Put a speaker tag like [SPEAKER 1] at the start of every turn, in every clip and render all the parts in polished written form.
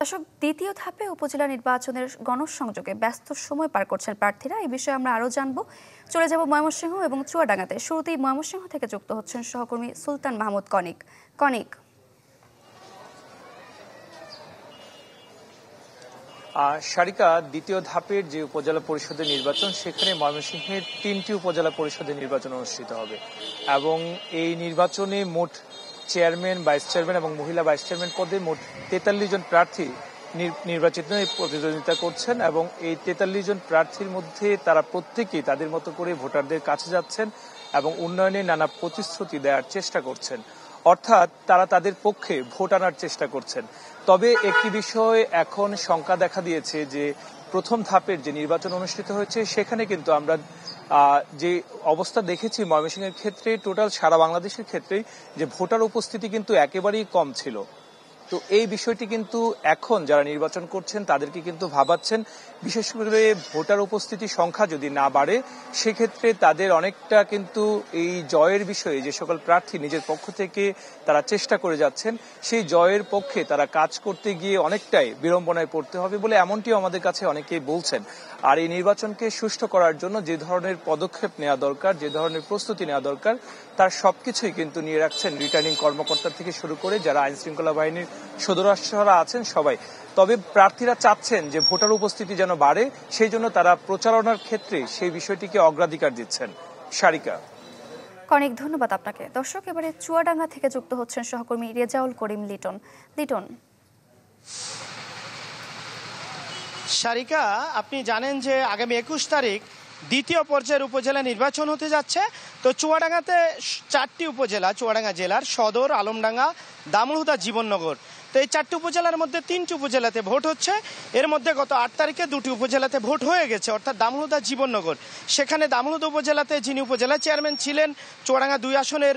[SPEAKER 1] দর্শক, দ্বিতীয় ধাপে উপজেলা নির্বাচনের গণসংযোগে ব্যস্ত সময় পার করছেন প্রার্থীরা। এই বিষয়ে আমরা আরও জানবো। চলে যাব ময়মনসিংহ এবং চুয়াডাঙ্গাতে। শুরুতেই ময়মনসিংহ থেকে যুক্ত হচ্ছেন সহকর্মী সুলতান মাহমুদ কনিক। কনিক,
[SPEAKER 2] সারিকা, দ্বিতীয় ধাপের যে উপজেলা পরিষদের নির্বাচন, সেখানে ময়মনসিংহের 3টি উপজেলা পরিষদের নির্বাচন অনুষ্ঠিত হবে এবং এই নির্বাচনে মোট চেয়ারম্যান, ভাইস চেয়ারম্যান এবং মহিলা ভাইস চেয়ারম্যান পদে মোট 43 জন প্রার্থী নির্বাচিত প্রতিদ্বন্দ্বিতা করছেন এবং এই 43 জন প্রার্থীর মধ্যে তারা প্রত্যেকেই তাদের মতো করে ভোটারদের কাছে যাচ্ছেন এবং উন্নয়নের নানা প্রতিশ্রুতি দেওয়ার চেষ্টা করছেন, অর্থাৎ তারা তাদের পক্ষে ভোট আনার চেষ্টা করছেন। তবে একটি বিষয় এখন শঙ্কা দেখা দিয়েছে যে প্রথম ধাপের যে নির্বাচন অনুষ্ঠিত হয়েছে সেখানে কিন্তু আমরা যে অবস্থা দেখেছি ময়মনসিংহের ক্ষেত্রে, টোটাল সারা বাংলাদেশের ক্ষেত্রে যে ভোটার উপস্থিতি কিন্তু একেবারেই কম ছিল। তো এই বিষয়টি কিন্তু এখন যারা নির্বাচন করছেন তাদেরকে কিন্তু ভাবাচ্ছেন। বিশেষ করে ভোটার উপস্থিতি সংখ্যা যদি না বাড়ে সেক্ষেত্রে তাদের অনেকটা কিন্তু এই জয়ের বিষয়ে যে সকল প্রার্থী নিজের পক্ষ থেকে তারা চেষ্টা করে যাচ্ছেন সেই জয়ের পক্ষে তারা কাজ করতে গিয়ে অনেকটাই বিড়ম্বনায় পড়তে হবে বলে এমনটিও আমাদের কাছে অনেকেই বলছেন। আর এই নির্বাচনকে সুষ্ঠু করার জন্য যে ধরনের পদক্ষেপ নেওয়া দরকার, যে ধরনের প্রস্তুতি নেওয়া দরকার, তার সবকিছুই কিন্তু নিয়ে রাখছেন রিটার্নিং কর্মকর্তা থেকে শুরু করে যারা আইন শৃঙ্খলা বাহিনীর সদস্যরা আছেন সবাই। তবে প্রার্থীরা চাচ্ছেন যে ভোটার উপস্থিতি যেন বাড়ে, সেই জন্য তারা প্রচারণার ক্ষেত্রে সেই বিষয়টিকে অগ্রাধিকার দিচ্ছেন। সারিকা,
[SPEAKER 1] অনেক ধন্যবাদ আপনাকে। দর্শক, এবারে চুয়াডাঙ্গা থেকে যুক্ত হচ্ছেন সহকর্মী রেজাউল করিম লিটন। লিটন,
[SPEAKER 3] সারিকা, আপনি জানেন যে আগামী 21 তারিখ দ্বিতীয় পর্যায়ের উপজেলা নির্বাচন হতে যাচ্ছে। তো চুয়াডাঙ্গাতে 4টি উপজেলা, চুয়াডাঙ্গা জেলার সদর, আলমডাঙ্গা, দামুড়হুদা, জীবননগর। তো এই 4টি উপজেলার মধ্যে 3টি উপজেলাতে ভোট হচ্ছে। এর মধ্যে গত 8 তারিখে 2টি উপজেলাতে ভোট হয়ে গেছে, অর্থাৎ দামুড়হুদা, জীবননগর। সেখানে দামুড়হুদা উপজেলাতে যিনি উপজেলা চেয়ারম্যান ছিলেন, চুয়াডাঙ্গা 2 আসনের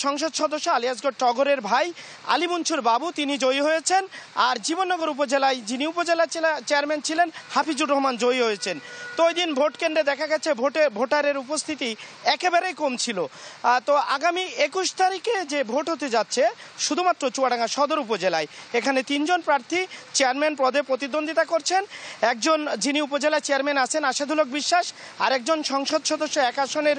[SPEAKER 3] সংসদ সদস্য আলিয়াসগড় টগরের ভাই আলী মনসুর বাবু, তিনি জয়ী হয়েছেন। আর জীবননগর উপজেলায় যিনি উপজেলা চেয়ারম্যান ছিলেন হাফিজুর রহমান জয়ী হয়েছেন। তো ওই দিন ভোট কেন্দ্রে দেখা গেছে ভোটারের উপস্থিতি একেবারেই কম ছিল। তো আগামী 21 তারিখে যে ভোট হতে যাচ্ছে শুধুমাত্র চুয়াডাঙ্গা সদর উপজেলায়, এখানে 3 জন প্রার্থী চেয়ারম্যান পদে প্রতিদ্বন্দ্বিতা করছেন। একজন যিনি উপজেলা চেয়ারম্যান আছেন আসাদুল হক বিশ্বাস, আর একজন সংসদ সদস্য 1 আসনের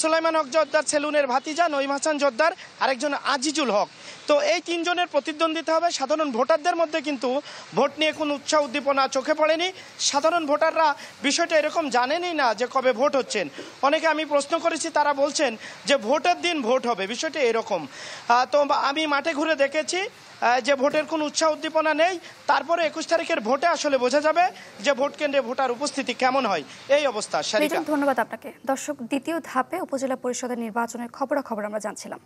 [SPEAKER 3] সুলাইমান হক জোদ্দার সেলুনের ভাতিজা নঈম হাসান জোদ্দার, আরেকজন আজিজুল হক। তো এই 3 জনের প্রতিদ্বন্দ্বিতা হবে। সাধারণ ভোটারদের মধ্যে কিন্তু ভোট নিয়ে কোনো উৎসাহ উদ্দীপনা চোখে পড়েনি। সাধারণ ভোটাররা বিষয়টা এরকম জানেনই না যে কবে ভোট হচ্ছেন। অনেকে আমি প্রশ্ন করেছি, তারা বলছেন যে ভোটের দিন ভোট হবে, বিষয়টা এরকম। তো আমি মাঠে ঘুরে দেখেছি যে ভোটের কোনো উৎসাহ উদ্দীপনা নেই। তারপরে 21 তারিখের ভোটে আসলে বোঝা যাবে যে ভোট কেন্দ্রে ভোটার উপস্থিতি কেমন হয়। এই অবস্থা।
[SPEAKER 1] ধন্যবাদ আপনাকে। দর্শক, দ্বিতীয় ধাপে উপজেলা পরিষদের নির্বাচনের খবরাখবর আমরা জানছিলাম।